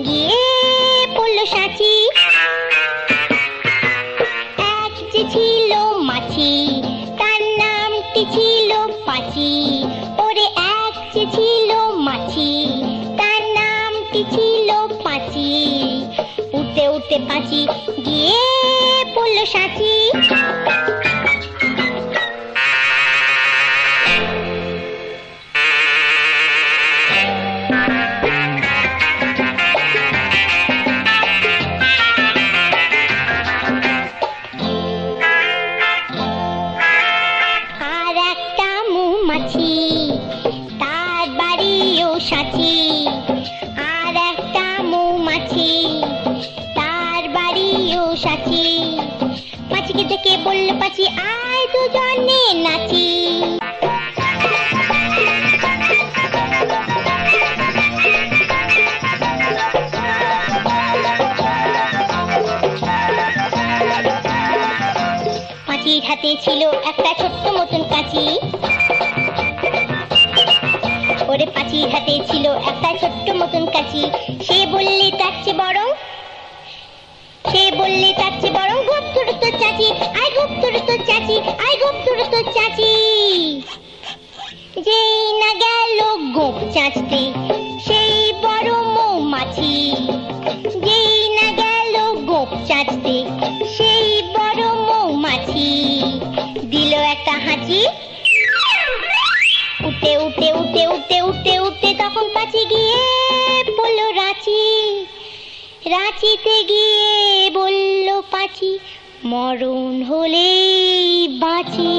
গিয়ে পড়লো সাঁচি। এক যে ছিল মাছি, তার নামটি ছিল পাঁচি। ওরে এক যে ছিল মাছি, তার নামটি ছিল পাঁচি। উঠতে উঠতে পাঁচি গিয়ে পড়লো সাঁচি। আর একটা মৌমাছি, তার বাড়িও সাঁচি। আর একটা মৌমাছি, তার বাড়িও সাঁচি। পাঁচিকে দেখে বলল পাঁচি, আয় দুজনে নাচি। পাঁচির হাতে ছিল একটা ছোট্ট মতন কাঁচি। ওরে পাঁচির হাতে ছিল একটা ছোট্ট মতন কাঁচি। সে বললে তার চেয়ে বরং গোপ ধরো তোর চাচি, আয় গোপ ধরো তোর চাচি, আয় গোপ ধরো তোর চাচি। যেই না গেল গোপ চাচতে সেই বড় মৌমাছি। যেই না গেল গোপ চাচতে সেই বড় মৌমাছি। দিল একটা হাঁচি। উঠতে উঠতে উঠতে উঠতে উঠতে উঠতে তখন পাঁচি গিয়ে পড়লো রাঁচি। রাঁচিতে গিয়ে বলল পাঁচি, মরণ হলেই বাঁচি।